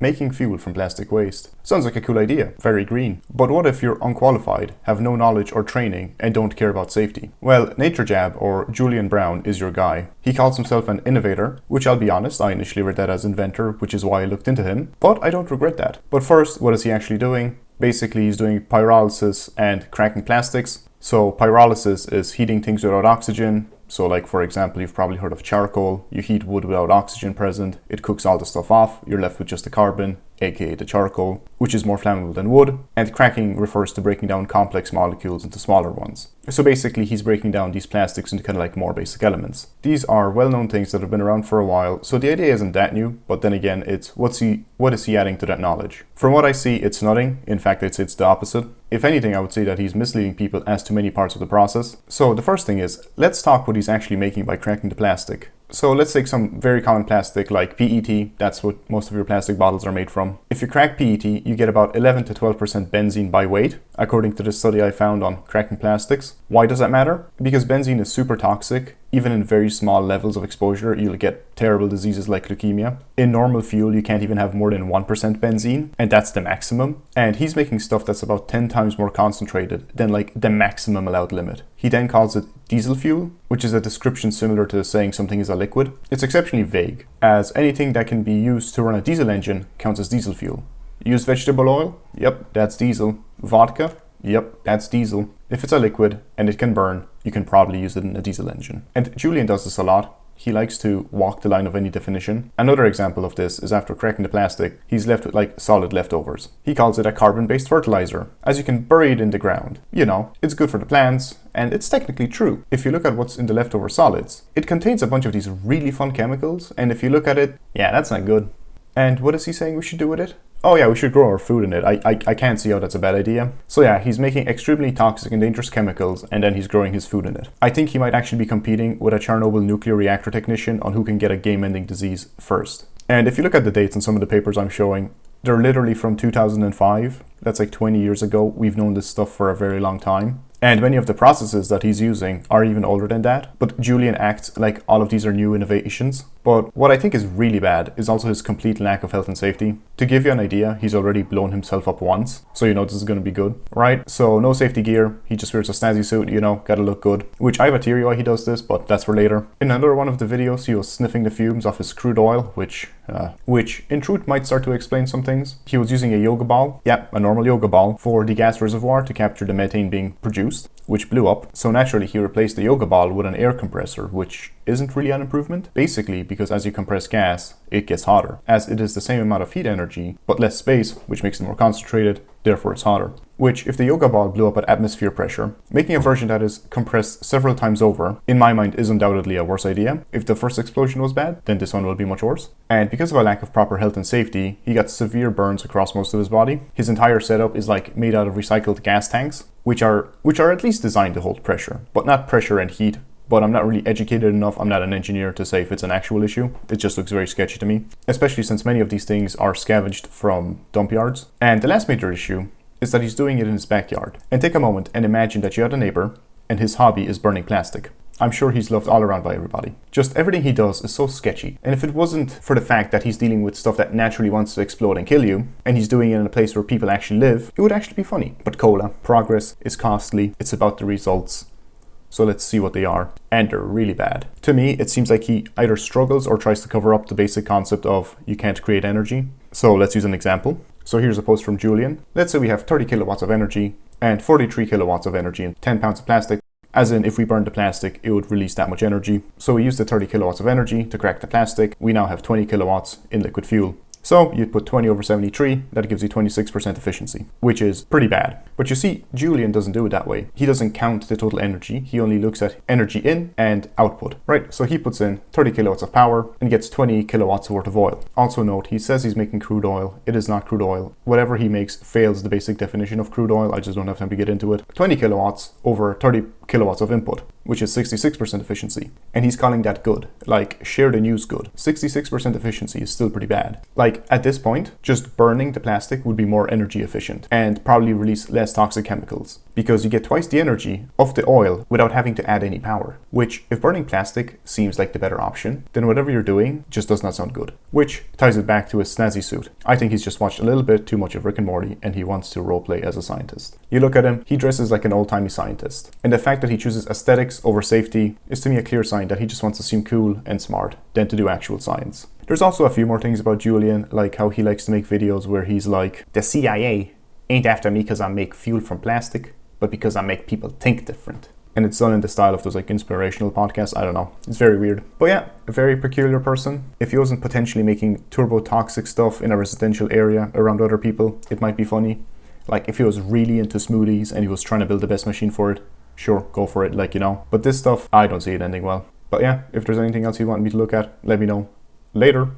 Making fuel from plastic waste. Sounds like a cool idea, very green. But what if you're unqualified, have no knowledge or training, and don't care about safety? Well, Naturejab, or Julian Brown, is your guy. He calls himself an innovator, which I'll be honest, I initially read that as inventor, which is why I looked into him, but I don't regret that. But first, what is he actually doing? Basically, he's doing pyrolysis and cracking plastics. So pyrolysis is heating things without oxygen. So like, for example, you've probably heard of charcoal. You heat wood without oxygen present. It cooks all the stuff off. You're left with just the carbon, aka the charcoal, which is more flammable than wood. And cracking refers to breaking down complex molecules into smaller ones. So basically, he's breaking down these plastics into kind of like more basic elements. These are well-known things that have been around for a while. So the idea isn't that new, but then again, it's what is he adding to that knowledge? From what I see, it's nothing. In fact, it's the opposite. If anything, I would say that he's misleading people as to many parts of the process. So the first thing is, let's talk what he's actually making by cracking the plastic. So let's take some very common plastic like PET. That's what most of your plastic bottles are made from. If you crack PET, you get about 11 to 12% benzene by weight, according to this study I found on cracking plastics. Why does that matter? Because benzene is super toxic. Even in very small levels of exposure, you'll get terrible diseases like leukemia. In normal fuel, you can't even have more than 1% benzene, and that's the maximum. And he's making stuff that's about 10 times more concentrated than like the maximum allowed limit. He then calls it diesel fuel, which is a description similar to saying something is a liquid. It's exceptionally vague, as anything that can be used to run a diesel engine counts as diesel fuel. Use vegetable oil? Yep, that's diesel. Vodka? Yep, that's diesel. If it's a liquid and it can burn, you can probably use it in a diesel engine. And Julian does this a lot. He likes to walk the line of any definition. Another example of this is after cracking the plastic, he's left with like solid leftovers. He calls it a carbon-based fertilizer, as you can bury it in the ground. You know, it's good for the plants, and it's technically true. If you look at what's in the leftover solids, it contains a bunch of these really fun chemicals, and if you look at it, yeah, that's not good. And what is he saying we should do with it? Oh yeah, we should grow our food in it. I can't see how that's a bad idea. So yeah, he's making extremely toxic and dangerous chemicals, and then he's growing his food in it. I think he might actually be competing with a Chernobyl nuclear reactor technician on who can get a game-ending disease first. And if you look at the dates on some of the papers I'm showing, they're literally from 2005. That's like 20 years ago. We've known this stuff for a very long time. And many of the processes that he's using are even older than that. But Julian acts like all of these are new innovations. But what I think is really bad is also his complete lack of health and safety. To give you an idea, he's already blown himself up once. So you know this is going to be good, right? So no safety gear. He just wears a snazzy suit, you know, gotta look good. Which I have a theory why he does this, but that's for later. In another one of the videos, he was sniffing the fumes off his crude oil, which in truth might start to explain some things. He was using a yoga ball, a normal yoga ball, for the gas reservoir to capture the methane being produced, which blew up. So naturally he replaced the yoga ball with an air compressor, which isn't really an improvement. Basically, because as you compress gas, it gets hotter, as it is the same amount of heat energy, but less space, which makes it more concentrated, therefore it's hotter. Which, if the yoga ball blew up at atmosphere pressure, making a version that is compressed several times over, in my mind, is undoubtedly a worse idea. If the first explosion was bad, then this one will be much worse. And because of a lack of proper health and safety, he got severe burns across most of his body. His entire setup is like made out of recycled gas tanks, which are at least designed to hold pressure, but not pressure and heat. But I'm not really educated enough, I'm not an engineer to say if it's an actual issue. It just looks very sketchy to me, especially since many of these things are scavenged from dump yards. And the last major issue is that he's doing it in his backyard. And take a moment and imagine that you had a neighbor and his hobby is burning plastic. I'm sure he's loved all around by everybody. Just everything he does is so sketchy. And if it wasn't for the fact that he's dealing with stuff that naturally wants to explode and kill you, and he's doing it in a place where people actually live, it would actually be funny. But Kola, progress is costly, it's about the results. So let's see what they are. And they're really bad. To me, it seems like he either struggles or tries to cover up the basic concept of you can't create energy. So let's use an example. So here's a post from Julian. Let's say we have 30 kilowatts of energy and 43 kilowatts of energy and 10 pounds of plastic. As in, if we burned the plastic, it would release that much energy. So we use the 30 kilowatts of energy to crack the plastic. We now have 20 kilowatts in liquid fuel. So you put 20 over 73, that gives you 26% efficiency, which is pretty bad. But you see, Julian doesn't do it that way. He doesn't count the total energy. He only looks at energy in and output, right? So he puts in 30 kilowatts of power and gets 20 kilowatts worth of oil. Also note, he says he's making crude oil. It is not crude oil. Whatever he makes fails the basic definition of crude oil. I just don't have time to get into it. 20 kilowatts over 30 kilowatts of input, which is 66% efficiency. And he's calling that good, like shared and use good. 66% efficiency is still pretty bad. Like at this point, just burning the plastic would be more energy efficient and probably release less toxic chemicals, because you get twice the energy of the oil without having to add any power. Which, if burning plastic seems like the better option, then whatever you're doing just does not sound good. Which ties it back to his snazzy suit. I think he's just watched a little bit too much of Rick and Morty and he wants to roleplay as a scientist. You look at him, he dresses like an old-timey scientist. And the fact that he chooses aesthetics over safety is to me a clear sign that he just wants to seem cool and smart than to do actual science. There's also a few more things about Julian, like how he likes to make videos where he's like, the CIA ain't after me because I make fuel from plastic, but because I make people think different. And it's done in the style of those like inspirational podcasts. I don't know. It's very weird. But yeah, a very peculiar person. If he wasn't potentially making turbo-toxic stuff in a residential area around other people, it might be funny. Like if he was really into smoothies and he was trying to build the best machine for it, sure, go for it, like, you know. But this stuff, I don't see it ending well. But yeah, if there's anything else you want me to look at, let me know. Later.